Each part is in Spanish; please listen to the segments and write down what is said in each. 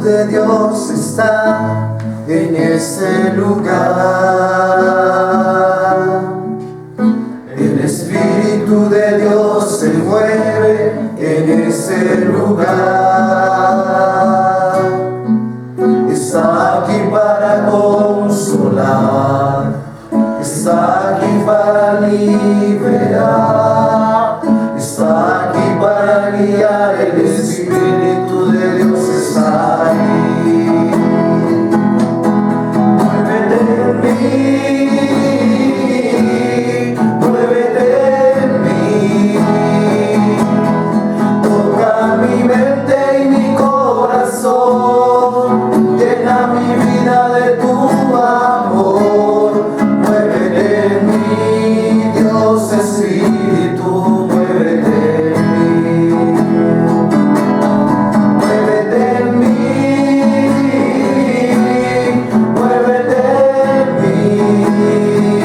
de Dios está en ese lugar. El Espíritu de Dios se mueve en ese lugar. Está aquí para consolar, está aquí para liberar, está aquí para guiar. El Espíritu de Dios está ahí. Muévete en mí, muévete en mí, toca mi mente y mi corazón, llena mi vida de tu amor. Muévete en mí, Dios Espíritu, muévete en mí. Muévete en mí, muévete en mí,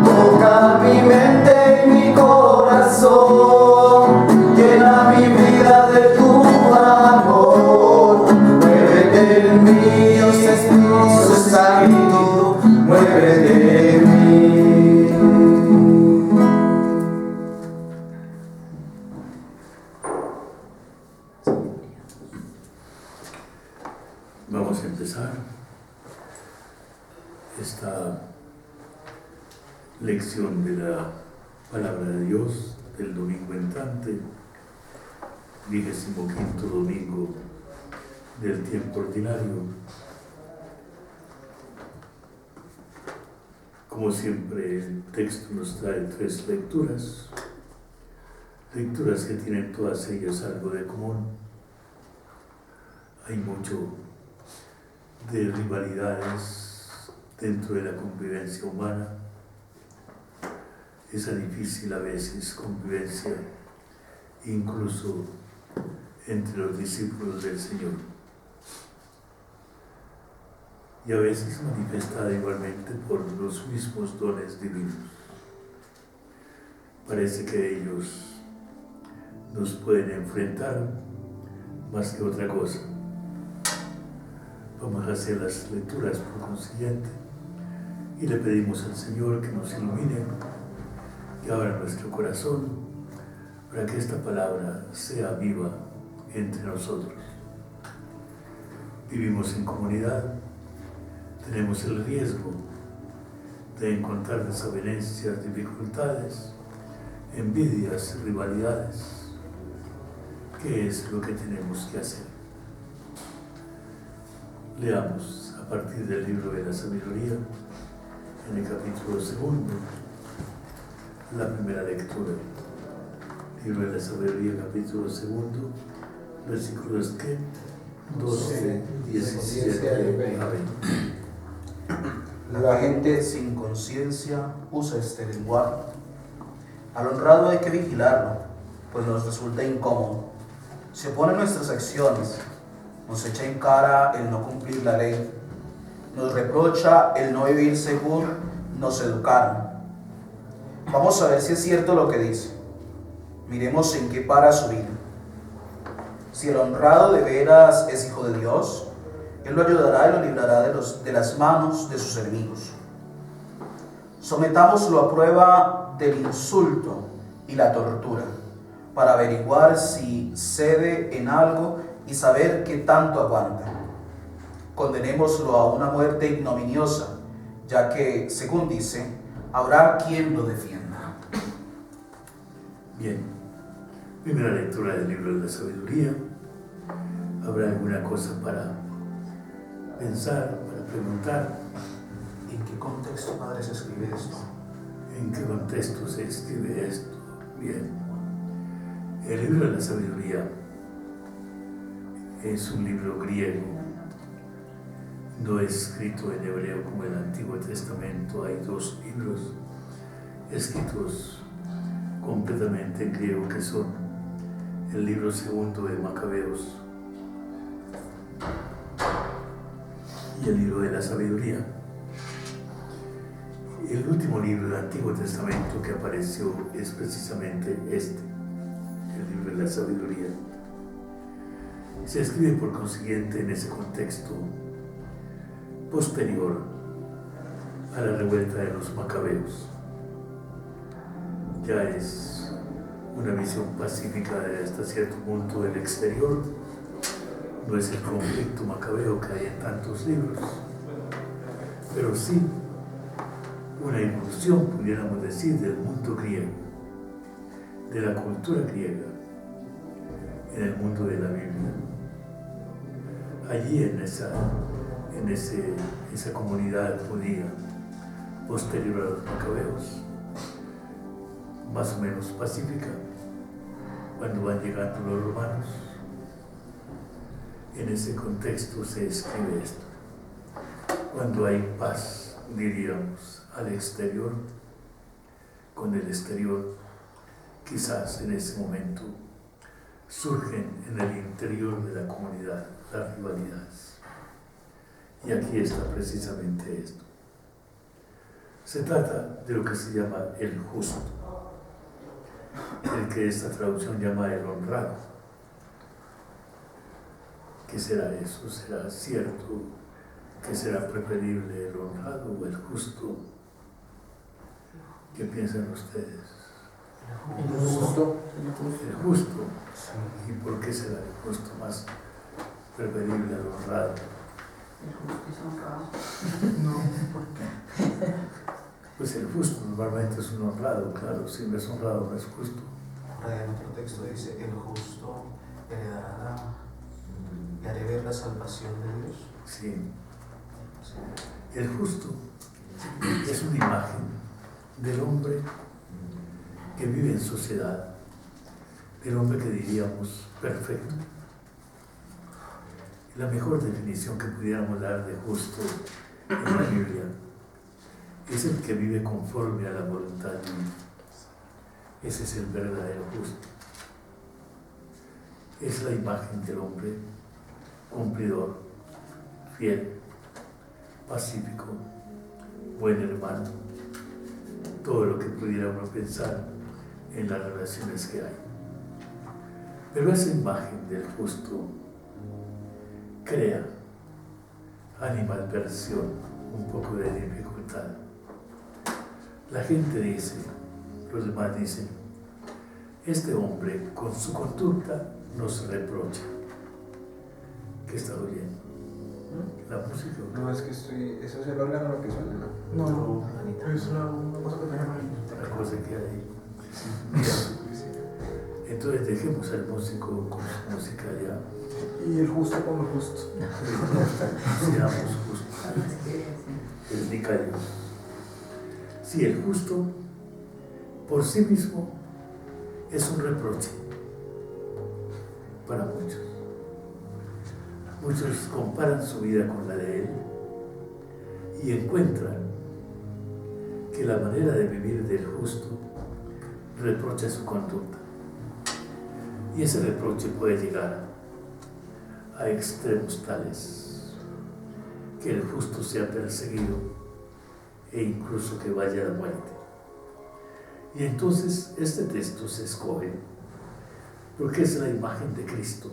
toca mi mente y mi corazón, llena mi vida de tu amor. Muévete en mí, Dios Espíritu Santo, muévete en mí. Vamos a empezar esta lección de la Palabra de Dios del domingo entrante, 25º domingo del tiempo ordinario. Como siempre, el texto nos trae 3 lecturas que tienen todas ellas algo de común. Hay mucho de rivalidades dentro de la convivencia humana, esa difícil a veces convivencia incluso entre los discípulos del Señor, y a veces manifestada igualmente por los mismos dones divinos. Parece que ellos nos pueden enfrentar más que otra cosa. Vamos a hacer las lecturas por consiguiente y le pedimos al Señor que nos ilumine, que abra nuestro corazón para que esta palabra sea viva entre nosotros. Vivimos en comunidad, tenemos el riesgo de encontrar desavenencias, dificultades, envidias, rivalidades. ¿Qué es lo que tenemos que hacer? Leamos a partir del libro de la sabiduría, en el capítulo 2, la primera lectura. Libro de la sabiduría, capítulo 2, versículos 12, 17 a 20. La gente sin conciencia usa este lenguaje. Al honrado hay que vigilarlo, pues nos resulta incómodo. Se opone a nuestras acciones, nos echa en cara el no cumplir la ley, nos reprocha el no vivir según nos educaron. Vamos a ver si es cierto lo que dice. Miremos en qué para su vida. Si el honrado de veras es hijo de Dios, Él lo ayudará y lo librará de las manos de sus enemigos. Sometámoslo a prueba del insulto y la tortura, para averiguar si cede en algo y saber qué tanto aguanta. Condenémoslo a una muerte ignominiosa, ya que, según dice, habrá quien lo defienda. Bien, primera lectura del libro de la sabiduría. ¿Habrá alguna cosa para pensar, para preguntar? ¿En qué contexto, padre, se escribe esto? ¿En qué contexto se escribe esto? Bien. El libro de la sabiduría es un libro griego, no escrito en hebreo como el Antiguo Testamento. Hay 2 libros escritos completamente en griego, que son el libro 2 de Macabeos y el libro de la sabiduría. El último libro del Antiguo Testamento que apareció es precisamente este, el libro de la sabiduría. Se escribe por consiguiente en ese contexto posterior a la revuelta de los macabeos. Ya es una visión pacífica de hasta cierto punto del exterior, no es el conflicto macabeo que hay en tantos libros, pero sí una incursión, pudiéramos decir, del mundo griego, de la cultura griega, en el mundo de la Biblia. Allí en esa comunidad judía posterior a los macabeos, más o menos pacífica, cuando van llegando los romanos, en ese contexto se escribe esto. Cuando hay paz, diríamos, al exterior, con el exterior, quizás en ese momento surgen en el interior de la comunidad las rivalidades. Y aquí está precisamente esto. Se trata de lo que se llama el justo, el que esta traducción llama el honrado. ¿Qué será eso? ¿Será cierto que será preferible el honrado o el justo? ¿Qué piensan ustedes? El justo. El justo. ¿Y por qué será el justo más preferible al honrado? El justo es honrado. No, ¿por qué? Pues el justo normalmente es un honrado, claro, si no es honrado no es justo. Por ahí en otro texto dice, el justo heredará y haré ver la salvación de Dios. Sí. El justo es una imagen del hombre que vive en sociedad, del hombre que diríamos perfecto. La mejor definición que pudiéramos dar de justo en la Biblia es el que vive conforme a la voluntad divina. Ese es el verdadero justo. Es la imagen del hombre cumplidor, fiel, pacífico, buen hermano, todo lo que pudiéramos pensar en las relaciones que hay. Pero esa imagen del justo crea animadversión, un poco de dificultad. La gente dice, los demás dicen, este hombre con su conducta nos reprocha. ¿Qué está oyendo? La música. No, es que eso es el órgano lo que suena, ¿no? No, es una cosa que tenemos ahí. La cosa que hay. Entonces dejemos al músico con su música ya. Y el justo con lo justo. Seamos justos. El vicario. Sí, el justo por sí mismo es un reproche para muchos. Muchos comparan su vida con la de él y encuentran que la manera de vivir del justo reprocha su conducta. Y ese reproche puede llegar a extremos tales que el justo sea perseguido e incluso que vaya a la muerte. Y entonces este texto se escoge porque es la imagen de Cristo,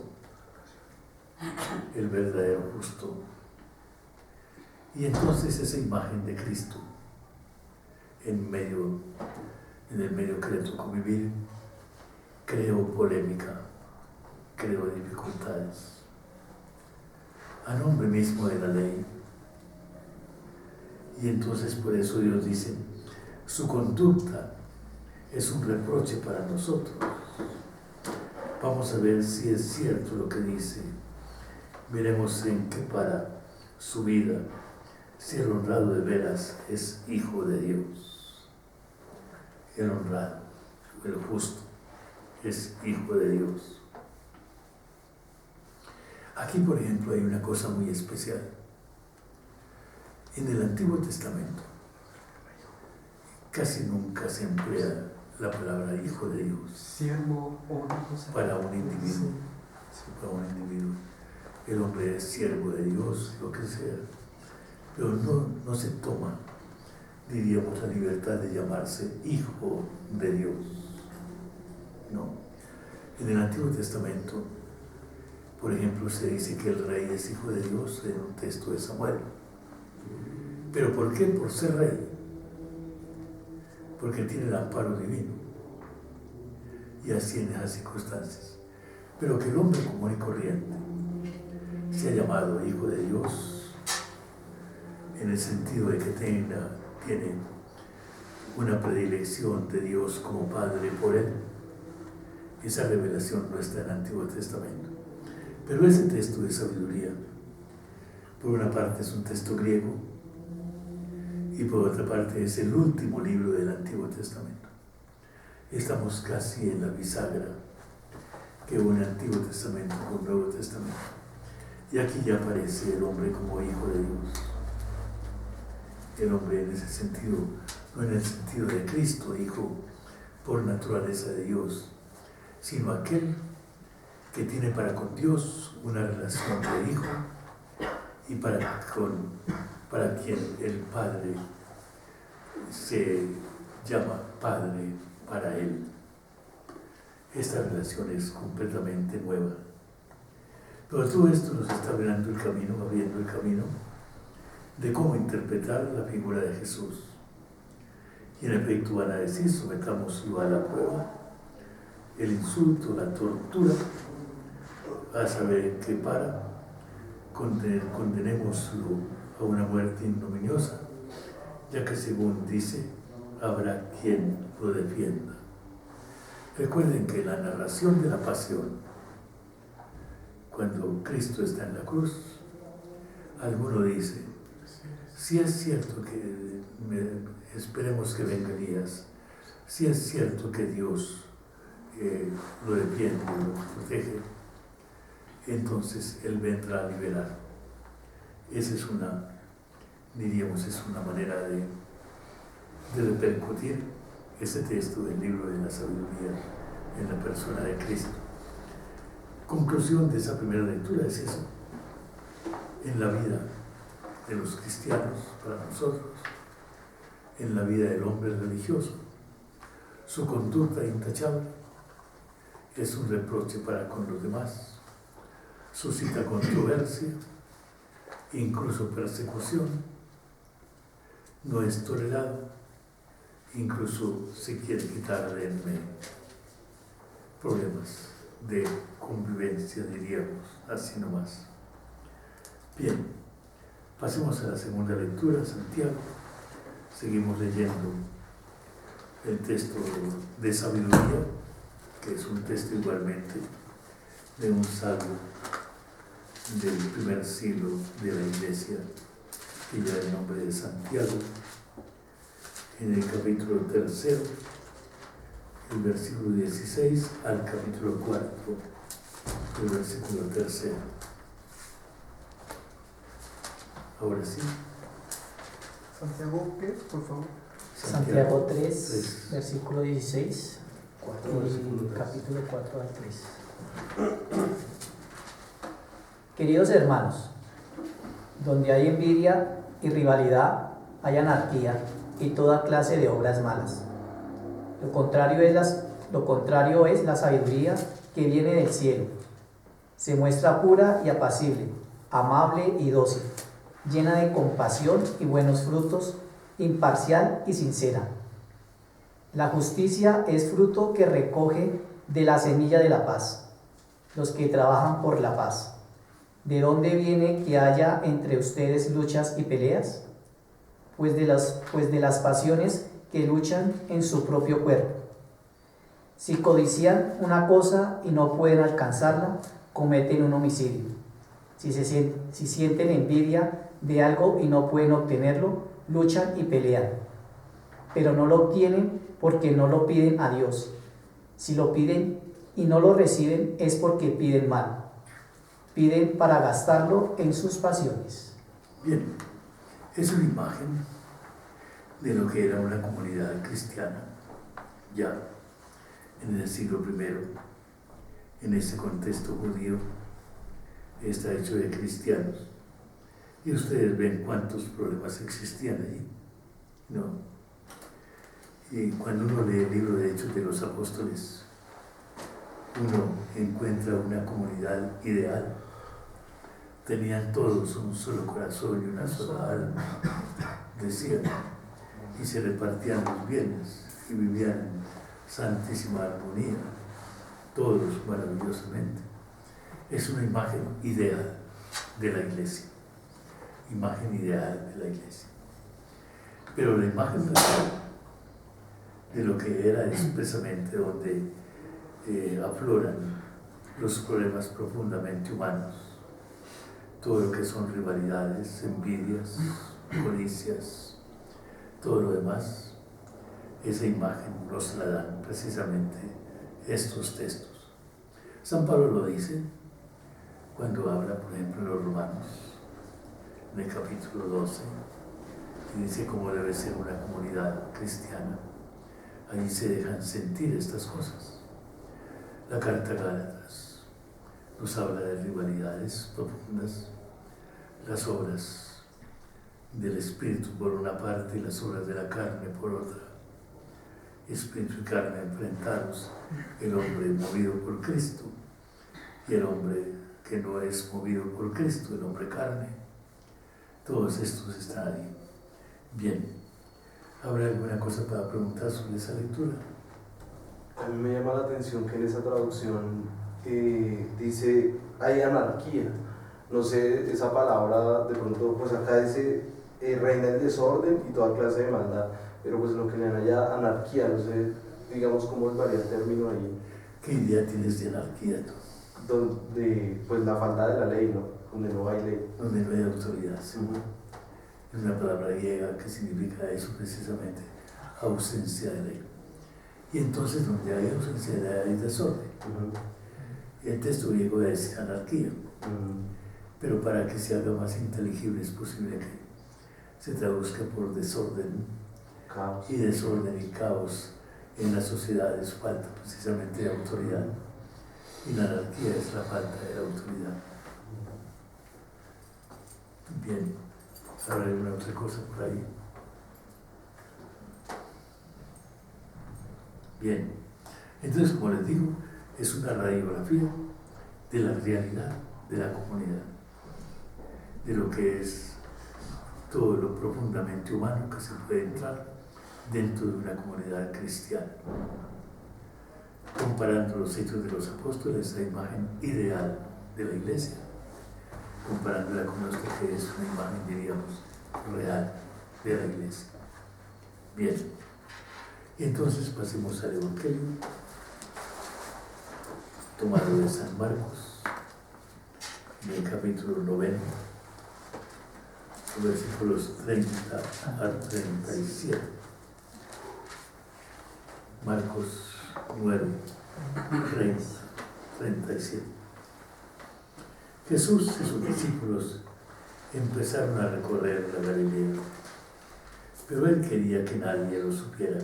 el verdadero justo. Y entonces esa imagen de Cristo en el medio que le tocó vivir, creó polémica, creó dificultades. A nombre mismo de la ley. Y entonces por eso Dios dice, su conducta es un reproche para nosotros. Vamos a ver si es cierto lo que dice. Veremos en qué para su vida, si el honrado de veras es hijo de Dios. El honrado, el justo, es hijo de Dios. Aquí, por ejemplo, hay una cosa muy especial. En el Antiguo Testamento casi nunca se emplea la palabra hijo de Dios Siervo o una cosa. para un individuo. Para un individuo. El hombre es siervo de Dios, lo que sea. Pero no se toma, diríamos, la libertad de llamarse hijo de Dios. No. En el Antiguo Testamento Por ejemplo, se dice que el rey es hijo de Dios en un texto de Samuel. ¿Pero por qué? Por ser rey. Porque tiene el amparo divino. Y así en esas circunstancias. Pero que el hombre común y corriente sea llamado hijo de Dios, en el sentido de que tiene una predilección de Dios como Padre por él, esa revelación no está en el Antiguo Testamento. Pero ese texto de sabiduría, por una parte es un texto griego y por otra parte es el último libro del Antiguo Testamento. Estamos casi en la bisagra que une Antiguo Testamento con Nuevo Testamento. Y aquí ya aparece el hombre como hijo de Dios. El hombre en ese sentido, no en el sentido de Cristo, hijo por naturaleza de Dios, sino aquel que tiene para con Dios una relación de hijo y para quien el Padre se llama Padre para él. Esta relación es completamente nueva. Pero todo esto nos está abriendo el camino de cómo interpretar la figura de Jesús. Y en efecto van a decir, sometámoslo a la prueba, el insulto, la tortura, a saber qué para, condenémoslo a una muerte ignominiosa, ya que según dice, habrá quien lo defienda. Recuerden que la narración de la pasión, cuando Cristo está en la cruz, alguno dice, si es cierto que esperemos que venga Elías, si es cierto que Dios lo defiende, lo protege, entonces Él vendrá a liberar. Esa es una manera de repercutir ese texto del libro de la sabiduría en la persona de Cristo. Conclusión de esa primera lectura es eso. En la vida de los cristianos, para nosotros, en la vida del hombre religioso, su conducta intachable es un reproche para con los demás, suscita controversia, incluso persecución, no es tolerado, incluso se quiere quitar de en medio. Problemas de convivencia, diríamos, así nomás. Bien, pasemos a la segunda lectura, Santiago. Seguimos leyendo el texto de sabiduría, que es un texto igualmente de un salmo del primer siglo de la Iglesia, que lleva el nombre de Santiago, en el capítulo 3, el versículo 16 al capítulo 4, el versículo 3. Ahora sí. Santiago, ¿qué? Por favor. Santiago 3, versículo 16, 4, versículo 3. capítulo 4 al 3. Queridos hermanos, donde hay envidia y rivalidad, hay anarquía y toda clase de obras malas. Lo contrario es la sabiduría que viene del cielo. Se muestra pura y apacible, amable y dócil, llena de compasión y buenos frutos, imparcial y sincera. La justicia es fruto que recoge de la semilla de la paz, los que trabajan por la paz. ¿De dónde viene que haya entre ustedes luchas y peleas? Pues de las pasiones que luchan en su propio cuerpo. Si codician una cosa y no pueden alcanzarla, cometen un homicidio. Si sienten envidia de algo y no pueden obtenerlo, luchan y pelean. Pero no lo obtienen porque no lo piden a Dios. Si lo piden y no lo reciben es porque piden mal. Piden para gastarlo en sus pasiones. Bien, es una imagen de lo que era una comunidad cristiana ya en el siglo I, en ese contexto judío. Está hecho de cristianos. Y ustedes ven cuántos problemas existían allí, ¿no? Y cuando uno lee el libro de Hechos de los Apóstoles, uno encuentra una comunidad ideal. Tenían todos un solo corazón y una sola alma, decían, y se repartían los bienes y vivían en santísima armonía, todos maravillosamente. Es una imagen ideal de la iglesia, imagen ideal de la iglesia. Pero la imagen real de lo que era expresamente donde afloran los problemas profundamente humanos, todo lo que son rivalidades, envidias, codicias, todo lo demás, esa imagen nos la dan precisamente estos textos. San Pablo lo dice cuando habla, por ejemplo, en los Romanos, en el capítulo 12, y dice cómo debe ser una comunidad cristiana. Allí se dejan sentir estas cosas. La carta a Gálatas nos habla de rivalidades profundas, las obras del Espíritu por una parte y las obras de la carne por otra. Espíritu y carne enfrentados, el hombre movido por Cristo y el hombre que no es movido por Cristo, el hombre carne. Todos estos están ahí. Bien, ¿habrá alguna cosa para preguntar sobre esa lectura? A mí me llama la atención que en esa traducción dice hay anarquía. No sé, esa palabra de pronto, pues acá dice reina el desorden y toda clase de maldad, pero pues lo que le dan allá anarquía, no sé, digamos cómo varía el término ahí. ¿Qué idea tienes de anarquía tú? Donde, pues la falta de la ley, ¿no? Donde no hay ley. Donde no hay autoridad. ¿Sí? Es una palabra griega que significa eso precisamente, ausencia de ley. Y entonces donde hay ausencia de ley hay desorden. Y el texto griego es anarquía. Pero para que se haga más inteligible es posible que se traduzca por desorden. Caos. Y desorden y caos en las sociedades falta precisamente de autoridad. Y la anarquía es la falta de la autoridad. Bien, ¿habrá alguna otra cosa por ahí? Bien, entonces como les digo, es una radiografía de la realidad de la comunidad, de lo que es todo lo profundamente humano que se puede entrar dentro de una comunidad cristiana. Comparando los hechos de los apóstoles, la imagen ideal de la iglesia, comparándola con nuestra, que es una imagen, diríamos, real de la iglesia. Bien, y entonces pasemos al Evangelio, tomado de San Marcos, en el capítulo 9, versículos 30 a 37. Marcos 9, 30, 37. Jesús y sus discípulos empezaron a recorrer la Galilea, pero él quería que nadie lo supiera,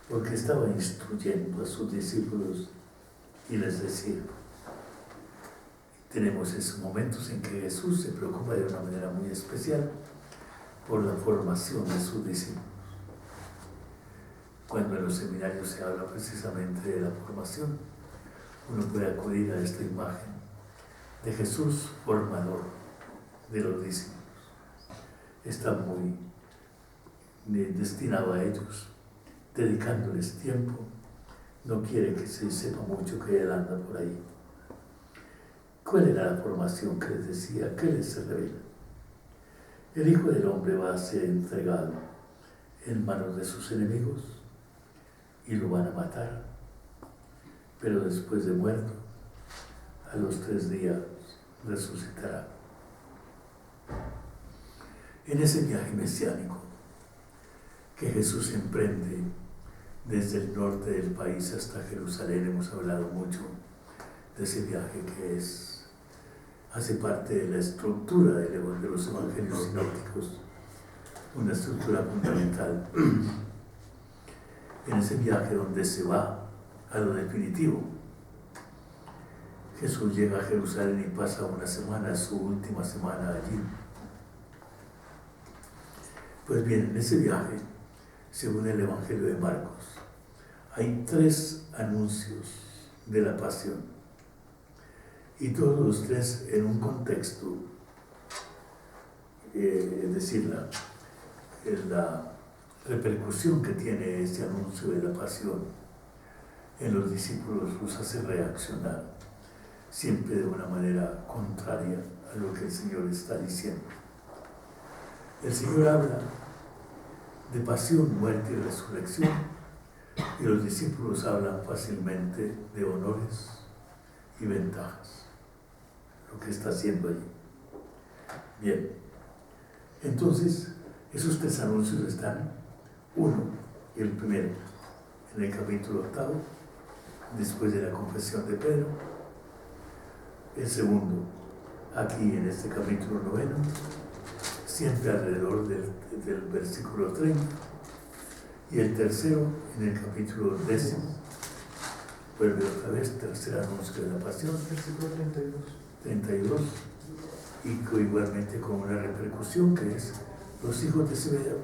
porque estaba instruyendo a sus discípulos y les decía. Tenemos esos momentos en que Jesús se preocupa de una manera muy especial por la formación de sus discípulos. Cuando en los seminarios se habla precisamente de la formación, uno puede acudir a esta imagen de Jesús formador de los discípulos. Está muy destinado a ellos, dedicándoles tiempo. No quiere que se sepa mucho que él anda por ahí. ¿Cuál era la formación que les decía? ¿Qué les revela? El Hijo del Hombre va a ser entregado en manos de sus enemigos y lo van a matar, pero después de muerto, a los 3 días resucitará. En ese viaje mesiánico que Jesús emprende desde el norte del país hasta Jerusalén, hemos hablado mucho de ese viaje que hace parte de la estructura de los evangelios sinópticos, una estructura fundamental. En ese viaje donde se va a lo definitivo, Jesús llega a Jerusalén y pasa una semana, su última semana allí. Pues bien, en ese viaje, según el Evangelio de Marcos, hay 3 anuncios de la pasión. Y todos los tres en un contexto, es decir, la repercusión que tiene este anuncio de la pasión en los discípulos los hace reaccionar siempre de una manera contraria a lo que el Señor está diciendo. El Señor habla de pasión, muerte y resurrección, y los discípulos hablan fácilmente de honores y ventajas, lo que está haciendo allí. Bien, entonces esos tres anuncios están, uno, el primero, en el capítulo 8, después de la confesión de Pedro; el segundo, aquí en este capítulo 9, siempre alrededor del versículo 30, y el tercero en el capítulo 10, vuelve otra vez, tercer anuncio de la pasión, Versículo 32, y igualmente con una repercusión que es los hijos de Zebedeo,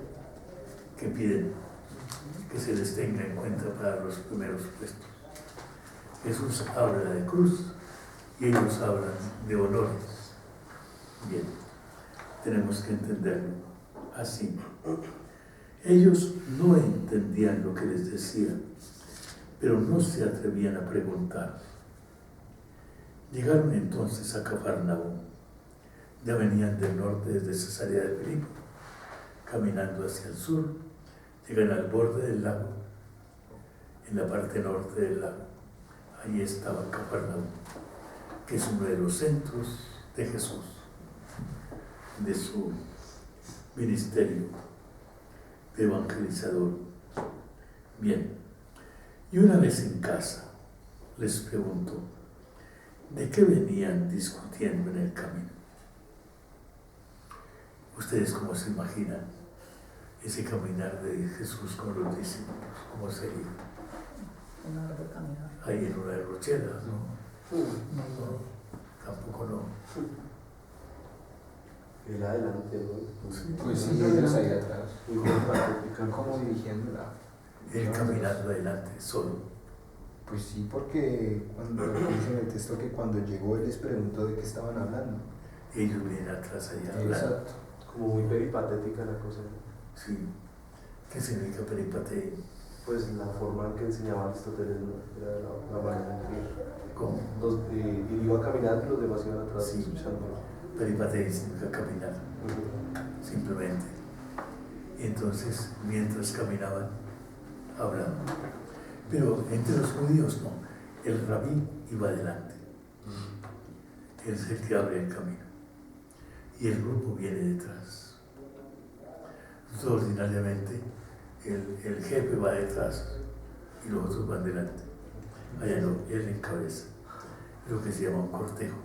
que piden que se les tenga en cuenta para los primeros puestos. Jesús habla de cruz y ellos hablan de honores. Bien, tenemos que entenderlo así. Ellos no entendían lo que les decía, pero no se atrevían a preguntar. Llegaron entonces a Cafarnaúm. Ya venían del norte desde Cesarea de Filipo, caminando hacia el sur. Llegan al borde del lago, en la parte norte del lago. Allí estaba Cafarnaúm, que es uno de los centros de Jesús, de su ministerio de evangelizador. Bien, y una vez en casa les pregunto, ¿de qué venían discutiendo en el camino? ¿Ustedes cómo se imaginan ese caminar de Jesús con los discípulos? ¿Cómo sería? Una hora de caminar. Ahí en una de Rochelas, ¿no? No, tampoco no. Él adelante, ¿no? Pues sí, ellos ahí atrás. Muy patética. Como dirigiéndola. Él caminando adelante, solo. Pues sí, porque cuando dice en el texto que cuando llegó él les preguntó de qué estaban hablando. Ellos vienen atrás allá hablando. Exacto. Como muy peripatética la cosa. Sí. ¿Qué significa peripateo? Pues la forma en que enseñaba Aristóteles, ¿no? Era la manera en que ¿Cómo? él iba caminando y los demás iban atrás Sí. escuchando. Peripateo significa caminar, simplemente. Y entonces, mientras caminaban, hablaban. Pero entre los judíos no. El rabí iba adelante. Él es el que abre el camino. Y el grupo viene detrás. Entonces, ordinariamente, el jefe va detrás y los otros van delante. Allá no, él encabeza. Lo que se llama un cortejo.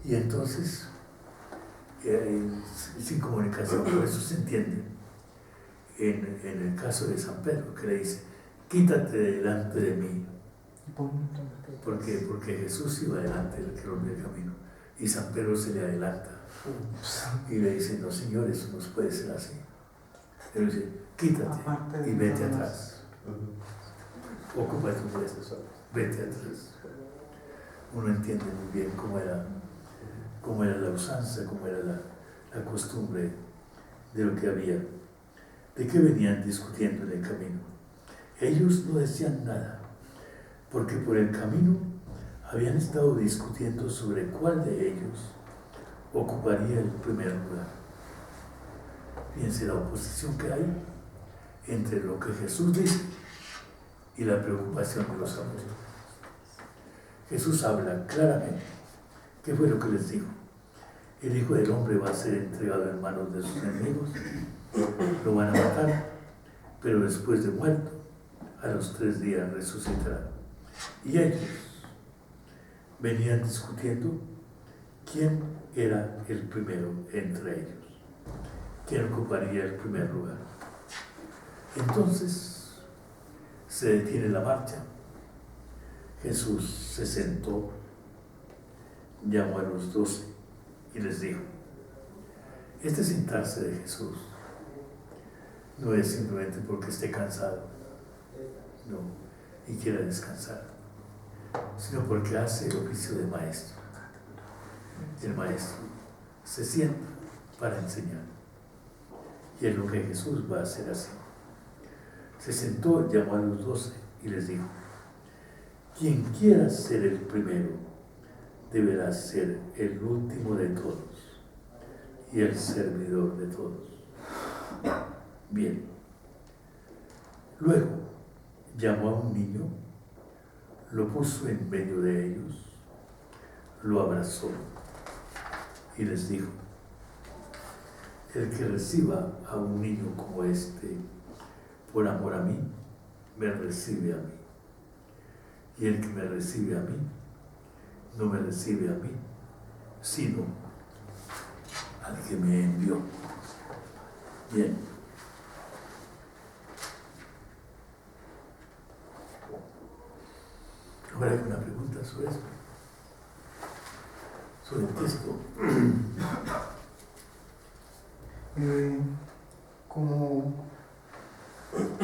Y entonces, sin comunicación, por eso se entiende. En el caso de San Pedro, que le dice, quítate delante de mí. ¿Por qué? Porque Jesús iba delante del que rompe el camino. Y San Pedro se le adelanta. Y le dice, no señor, eso no puede ser así. Él dice, quítate y vete atrás. Ocupa tu puesto, vete atrás. Uno entiende muy bien cómo era la usanza, cómo era la costumbre de lo que había. ¿De qué venían discutiendo en el camino? Ellos no decían nada, porque por el camino habían estado discutiendo sobre cuál de ellos ocuparía el primer lugar. Fíjense la oposición que hay entre lo que Jesús dice y la preocupación de los apóstoles. Jesús habla claramente. ¿Qué fue lo que les dijo? El Hijo del Hombre va a ser entregado en manos de sus enemigos, lo van a matar, pero después de muerto, a los 3 días resucitará. Y ellos venían discutiendo quién era el primero entre ellos, quién ocuparía el primer lugar. Entonces se detiene la marcha. Jesús se sentó, llamó a los 12 y les dijo, este sentarse de Jesús no es simplemente porque esté cansado, no, y quiera descansar. sino porque hace el oficio de maestro. El maestro se sienta para enseñar. Y es lo que Jesús va a hacer así. Se sentó, llamó a los 12 y les dijo: quien quiera ser el primero, deberá ser el último de todos y el servidor de todos. Bien. Luego llamó a un niño, lo puso en medio de ellos, lo abrazó y les dijo: el que reciba a un niño como este por amor a mí, me recibe a mí. Y el que me recibe a mí, no me recibe a mí, sino al que me envió. Bien. ¿Habrá alguna pregunta sobre esto? Sobre el texto.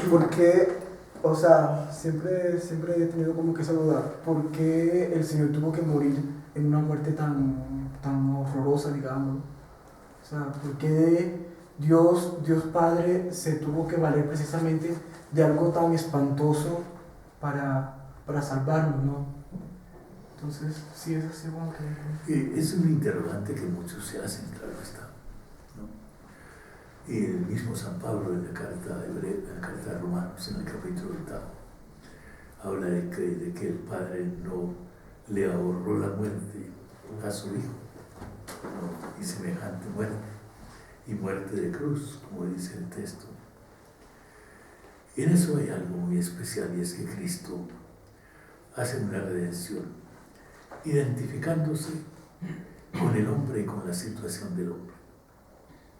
¿Por qué? O sea, siempre he tenido como que esa duda. ¿Por qué el Señor tuvo que morir en una muerte tan horrorosa, digamos? O sea, ¿por qué Dios Padre se tuvo que valer precisamente de algo tan espantoso para salvarnos, ¿no? Entonces, sí, es así como que... Es un interrogante que muchos se hacen, claro está, ¿no? Y el mismo San Pablo en la carta a Romanos, en el capítulo 8, habla de que el Padre no le ahorró la muerte a su Hijo, ¿no? Y semejante muerte, y muerte de cruz, como dice el texto. Y en eso hay algo muy especial, y es que Cristo hace una redención, identificándose con el hombre y con la situación del hombre.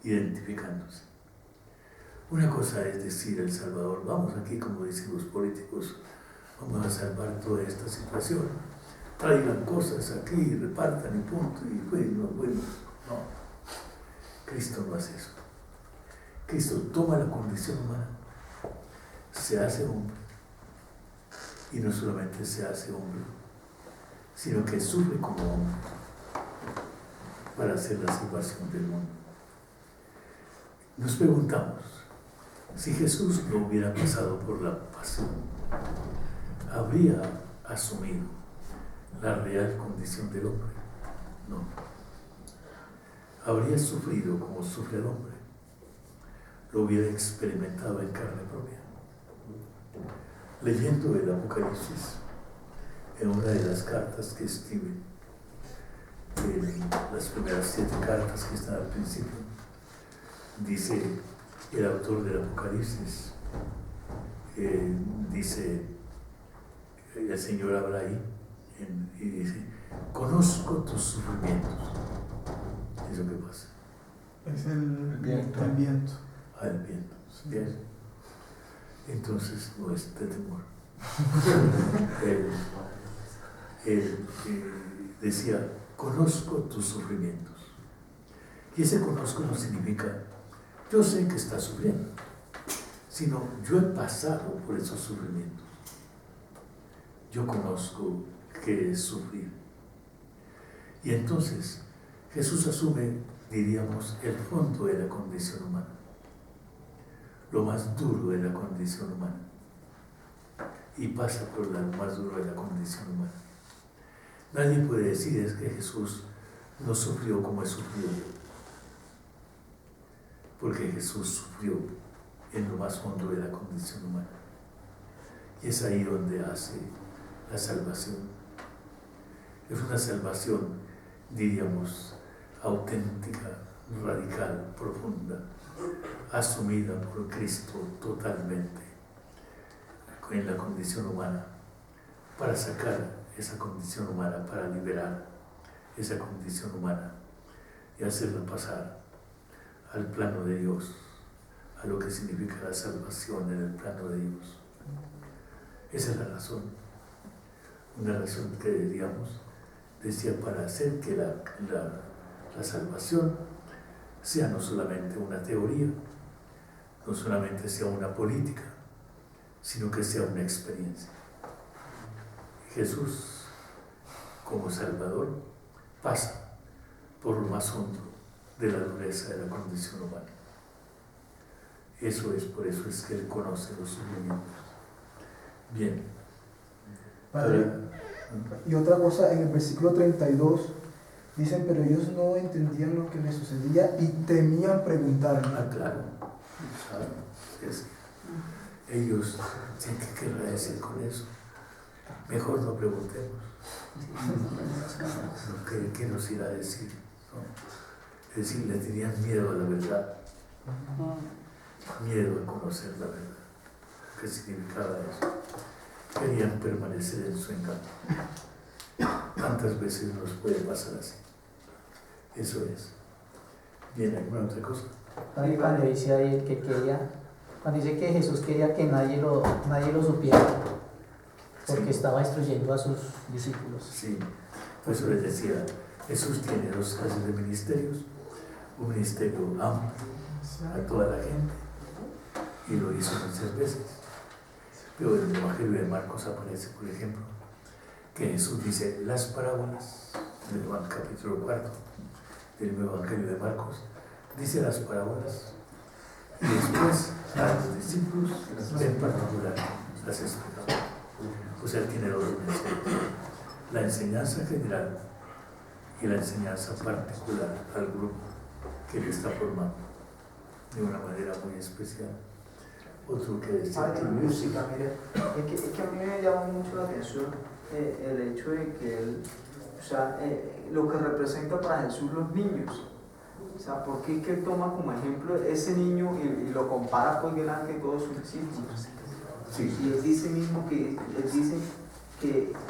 Identificándose. Una cosa es decir el Salvador: vamos aquí, como dicen los políticos, vamos a salvar toda esta situación, traigan cosas aquí, repartan y punto, y bueno, no. Cristo no hace eso. Cristo toma la condición humana, se hace hombre, y no solamente se hace hombre, sino que sufre como hombre para hacer la salvación del mundo. Nos preguntamos, si Jesús no hubiera pasado por la pasión, ¿habría asumido la real condición del hombre? No. Habría sufrido como sufre el hombre, lo hubiera experimentado en carne propia. Leyendo el Apocalipsis, en una de las cartas que escribe, las primeras 7 cartas que están al principio, dice el autor del Apocalipsis, dice, el Señor habla ahí y dice: conozco tus sufrimientos. Es lo que pasa. Es el viento. El viento. Bien. Entonces no es de temor. Él decía: conozco tus sufrimientos. Y ese conozco no significa yo sé que estás sufriendo, sino yo he pasado por esos sufrimientos. Yo conozco qué es sufrir. Y entonces Jesús asume, diríamos, el fondo de la condición humana, lo más duro de la condición humana, y pasa por lo más duro de la condición humana. Nadie puede decir es que Jesús no sufrió como he sufrido yo, porque Jesús sufrió en lo más hondo de la condición humana. Y es ahí donde hace la salvación. Es una salvación, diríamos, auténtica, radical, profunda, asumida por Cristo totalmente en la condición humana, para sacar esa condición humana, para liberar esa condición humana y hacerla pasar al plano de Dios, a lo que significa la salvación en el plano de Dios. Esa es la razón, una razón que, digamos, decía, para hacer que la salvación sea no solamente una teoría, no solamente sea una política, sino que sea una experiencia. Jesús como Salvador, pasa por lo más hondo de la dureza de la condición humana. Por eso es que Él conoce los sufrimientos. Bien. Padre, y otra cosa, en el versículo 32 dicen, pero ellos no entendían lo que les sucedía y temían preguntarle. Claro. Ellos, ¿qué querrá decir con eso? Mejor no preguntemos. ¿Qué nos irá a decir? ¿No? Es decir, le tenían miedo a la verdad. Miedo a conocer la verdad. ¿Qué significaba eso? Querían permanecer en su engaño. ¿Cuántas veces nos puede pasar así? Eso es. Bien, ¿alguna otra cosa? Cuando dice ahí que quería, cuando dice que Jesús quería que nadie lo supiera, porque estaba instruyendo a sus discípulos. Sí, por eso les decía, Jesús tiene dos clases de ministerios, un ministerio amplio a toda la gente, y lo hizo muchas veces. Pero en el Evangelio de Marcos aparece, por ejemplo, que Jesús dice las parábolas, en el capítulo 4 del Evangelio de Marcos, dice las parábolas, y después a los discípulos en particular las explica. O sea, tiene dos ministerios, la enseñanza general y la enseñanza particular al grupo que le está formando de una manera muy especial. Otro que decir. Música, mire, es que a mí me llama mucho la atención el hecho de que él, o sea, lo que representa para Jesús los niños. O sea, ¿por qué es que él toma como ejemplo ese niño y lo compara pues delante de todos sus discípulos? Sí. Y él dice mismo que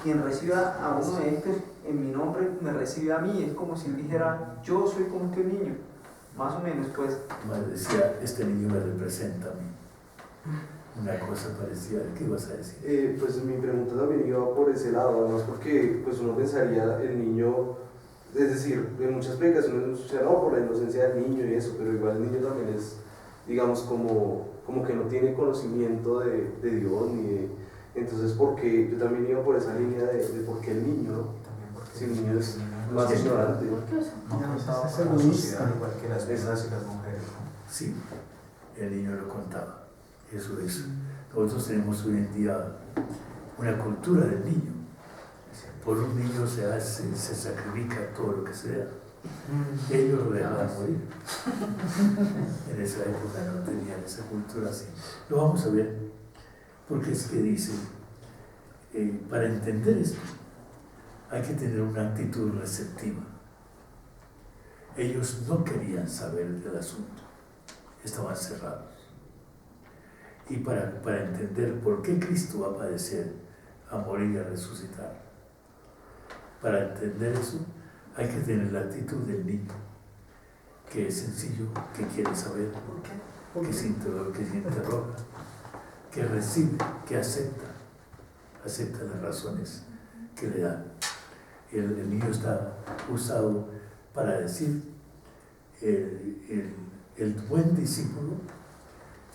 quien reciba a uno de estos en mi nombre me recibe a mí. Es como si él dijera, yo soy como este niño. Más o menos, pues. Madre decía, este niño me representa a mí. Una cosa parecida. ¿Qué ibas a decir? Pues mi pregunta también iba por ese lado, además porque pues uno pensaría el niño, es decir, en muchas predicaciones uno escucha, no, por la inocencia del niño y eso, pero igual el niño también es, digamos, como que no tiene conocimiento de Dios, ni de, entonces porque yo también iba por esa línea de por qué el niño, ¿no? Si el niño es más ignorante. No contaba Es con la egoísta. sociedad igual que las esposas y las mujeres, ¿no? Sí, el niño lo contaba. Eso es. Nosotros tenemos hoy en día una cultura del niño. Por un niño se sacrifica todo lo que sea. Ellos lo dejaban morir. En esa época no tenían esa cultura así. Lo vamos a ver, porque es que dice, para entender esto, hay que tener una actitud receptiva. Ellos no querían saber del asunto, estaban cerrados. Y para entender por qué Cristo va a padecer, a morir y a resucitar, para entender eso, hay que tener la actitud del niño, que es sencillo, que quiere saber, que se interroga, que recibe, que acepta las razones que le dan. El niño está usado para decir, el buen discípulo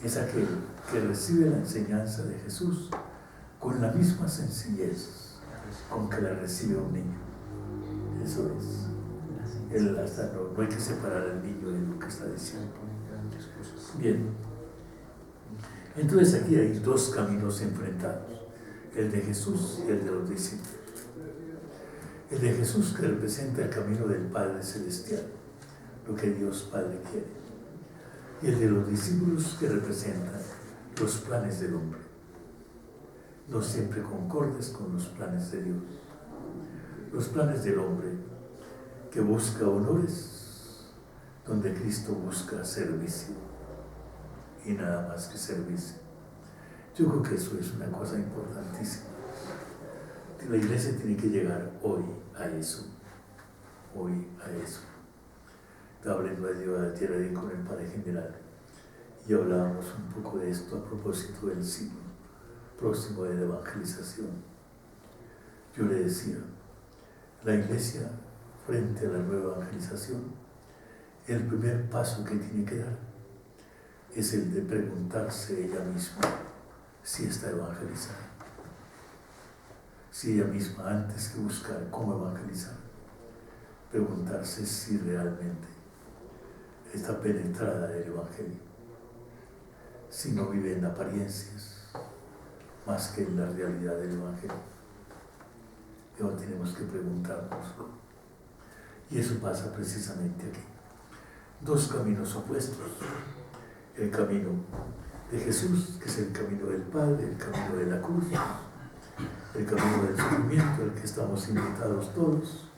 es aquel que recibe la enseñanza de Jesús con la misma sencillez con que la recibe un niño. Eso es. No hay que separar al niño de lo que está diciendo. Bien. Entonces aquí hay dos caminos enfrentados, el de Jesús y el de los discípulos. El de Jesús, que representa el camino del Padre Celestial, lo que Dios Padre quiere. Y el de los discípulos, que representa los planes del hombre, no siempre concordes con los planes de Dios. Los planes del hombre, que busca honores, donde Cristo busca servicio, y nada más que servicio. Yo creo que eso es una cosa importantísima. La iglesia tiene que llegar hoy a eso. Estaba hablando ayer con el Padre General y hablábamos un poco de esto a propósito del siglo próximo de la evangelización. Yo le decía, la iglesia frente a la nueva evangelización, el primer paso que tiene que dar es el de preguntarse ella misma si está evangelizada. si ella misma, antes que buscar cómo evangelizar, preguntarse si realmente está penetrada del Evangelio, si no vive en apariencias más que en la realidad del Evangelio. Pero tenemos que preguntarnos, y eso pasa precisamente aquí. Dos caminos opuestos: el camino de Jesús, que es el camino del Padre, el camino de la cruz, el camino del sufrimiento, al que estamos invitados todos.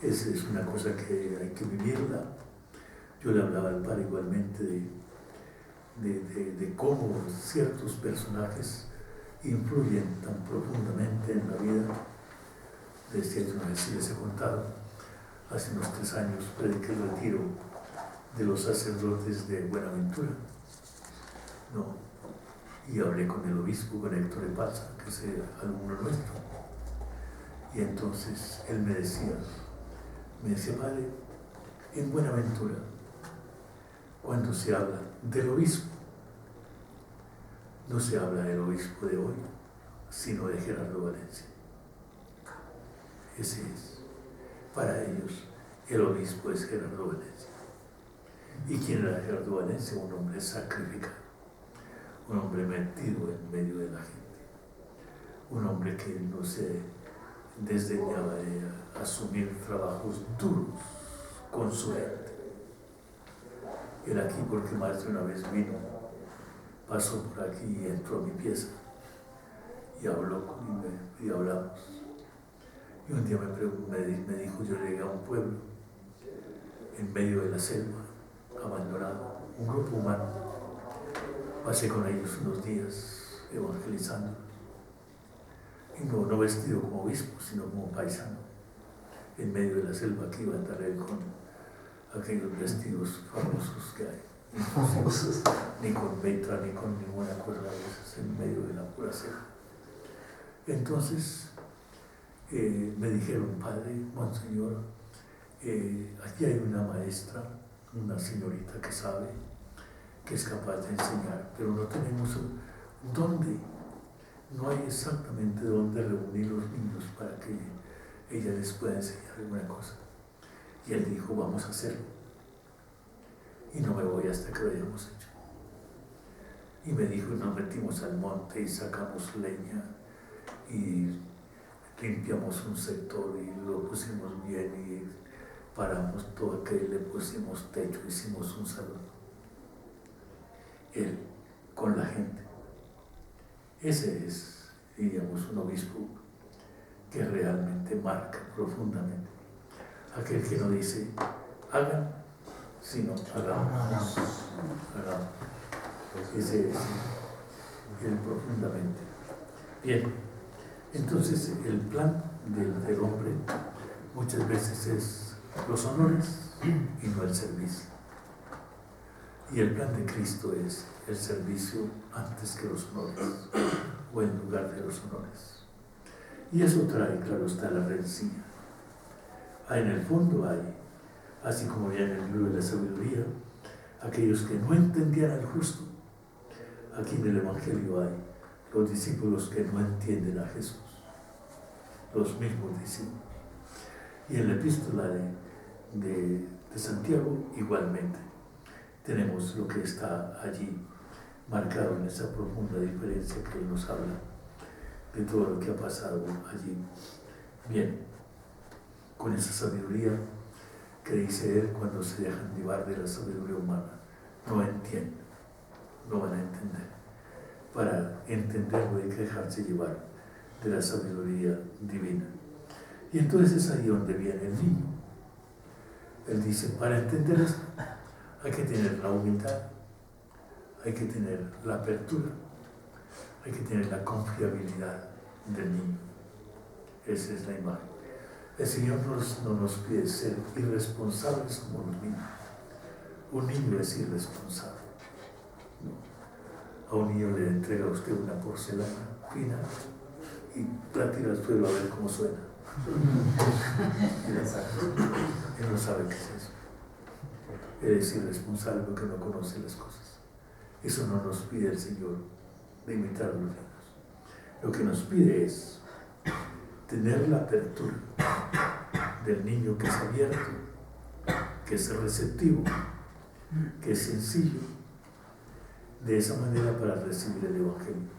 Esa es una cosa que hay que vivirla. Yo le hablaba al Padre igualmente de cómo ciertos personajes influyen tan profundamente en la vida. Decía que una vez sí les he contado, hace unos 3 años prediqué el retiro de los sacerdotes de Buenaventura, ¿no? Y hablé con el obispo, con Héctor Epalza, que es alumno nuestro. Y entonces él me decía, Padre, en Buenaventura, cuando se habla del obispo, no se habla del obispo de hoy, sino de Gerardo Valencia. Ese es, para ellos, el obispo es Gerardo Valencia. ¿Y quién era Gerardo Valencia? Un hombre sacrificado, un hombre metido en medio de la gente, un hombre que no se desdeñaba de asumir trabajos duros con su gente. Era aquí porque más de una vez vino, pasó por aquí y entró a mi pieza y habló conmigo y hablamos. Y un día me dijo, yo llegué a un pueblo en medio de la selva, abandonado, un grupo humano. Pasé con ellos unos días evangelizando. Y no vestido como obispo, sino como paisano, en medio de la selva que iba a andar él con aquellos vestidos famosos que hay, ni con metra, ni con ninguna cosa de esas, en medio de la pura selva. Entonces me dijeron, Padre, Monseñor, aquí hay una maestra, una señorita que sabe, que es capaz de enseñar, pero no tenemos dónde. No hay exactamente dónde reunir los niños para que ella les pueda enseñar alguna cosa. Y él dijo, vamos a hacerlo. Y no me voy hasta que lo hayamos hecho. Y me dijo, nos metimos al monte y sacamos leña y limpiamos un sector y lo pusimos bien y paramos todo aquello, le pusimos techo, hicimos un salón. Él, con la gente. Ese es, diríamos, un obispo que realmente marca profundamente. Aquel que no dice, hagan, sino hagamos. Ese es él profundamente. Bien, entonces el plan del hombre muchas veces es los honores y no el servicio. Y el plan de Cristo es el servicio antes que los honores, o en lugar de los honores. Y eso trae, claro está, la rencilla. En el fondo hay, así como había en el libro de la sabiduría, aquellos que no entendían al justo. Aquí en el Evangelio hay los discípulos que no entienden a Jesús, los mismos discípulos. Y en la epístola de Santiago igualmente tenemos lo que está allí marcado en esa profunda diferencia que él nos habla de todo lo que ha pasado allí. Bien, con esa sabiduría que dice él, cuando se dejan llevar de la sabiduría humana, no entienden, no van a entender. Para entenderlo hay que dejarse llevar de la sabiduría divina. Y entonces es ahí donde viene el niño. Él dice, para entender esto, hay que tener la humildad, hay que tener la apertura, hay que tener la confiabilidad del niño. Esa es la imagen. El Señor no nos pide ser irresponsables como los niños. Un niño es irresponsable. A un niño le entrega a usted una porcelana fina y la tira al suelo a ver cómo suena. Él no sabe qué es eso. Él es irresponsable porque no conoce las cosas. Eso no nos pide el Señor de imitar a los niños. Lo que nos pide es tener la apertura del niño que es abierto, que es receptivo, que es sencillo, de esa manera para recibir el Evangelio.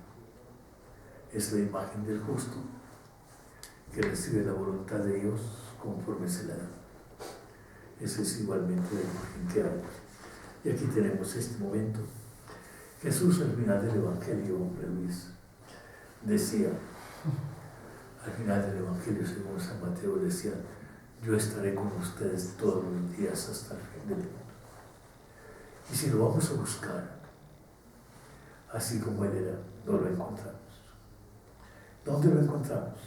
Es la imagen del justo que recibe la voluntad de Dios conforme se la da. Esa es igualmente la imagen que hay. Y aquí tenemos este momento. Jesús al final del Evangelio, hombre Luis, decía, al final del Evangelio según San Mateo decía, yo estaré con ustedes todos los días hasta el fin del mundo. Y si lo vamos a buscar, así como Él era, no lo encontramos. ¿Dónde lo encontramos?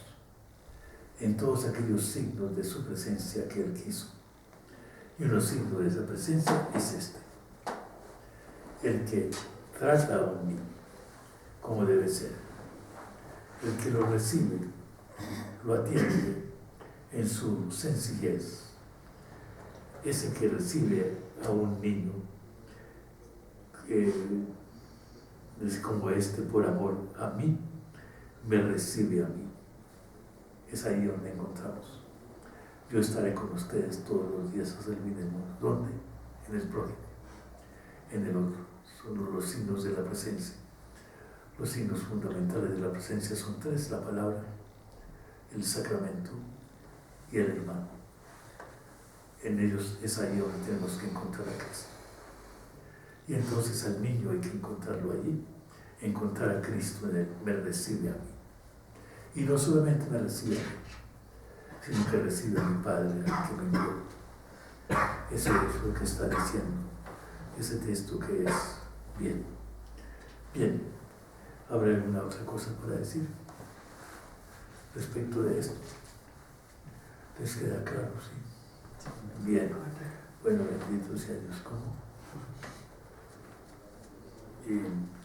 En todos aquellos signos de su presencia que Él quiso. Y uno signo de esa presencia es este. El que trata a un niño como debe ser. El que lo recibe, lo atiende en su sencillez. Ese que recibe a un niño que es como este por amor a mí, me recibe a mí. Es ahí donde encontramos. Yo estaré con ustedes todos los días hasta el fin del mundo. ¿Dónde? En el prójimo, en el otro. Son los signos de la presencia. Los signos fundamentales de la presencia son tres: la palabra, el sacramento y el hermano. En ellos es ahí donde tenemos que encontrar a Cristo. Y entonces al niño hay que encontrarlo allí, encontrar a Cristo en él, me recibe a mí. Y no solamente me recibe a mí, sino que recibe a mi Padre, al que me envió. Eso es lo que está diciendo ese texto, que es bien. Bien, ¿habrá alguna otra cosa para decir respecto de esto? ¿Les queda claro? Sí. Bien. Bueno, bendito sea Dios. ¿Cómo? Y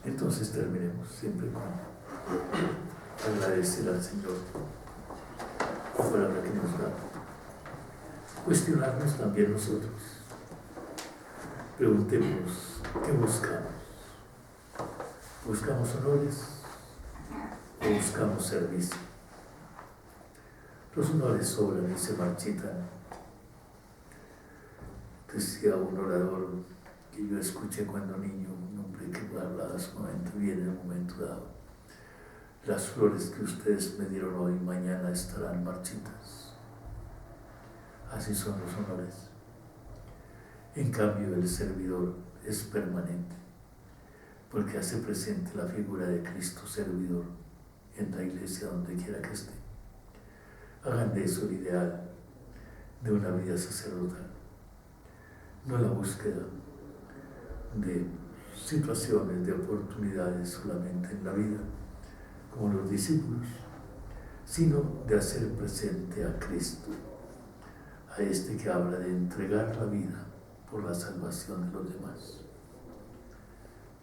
entonces terminemos siempre con agradecer al Señor la palabra que nos da. Cuestionarnos también nosotros. Preguntemos, ¿qué buscamos? ¿Buscamos honores o buscamos servicio? Los honores sobran y se marchitan. Decía un orador que yo escuché cuando niño, un hombre que hablaba sumamente bien en un momento dado: las flores que ustedes me dieron hoy, mañana estarán marchitas. Así son los honores. En cambio, el servidor es permanente, porque hace presente la figura de Cristo servidor en la iglesia donde quiera que esté. Hagan de eso el ideal de una vida sacerdotal, no la búsqueda de situaciones, de oportunidades solamente en la vida, como los discípulos, sino de hacer presente a Cristo, a este que habla de entregar la vida por la salvación de los demás.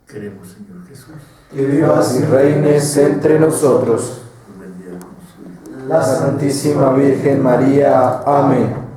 Queremos, Señor Jesús, que vivas y reines entre nosotros. nos bendiga con su Hijo. La Santísima Virgen María. Amén.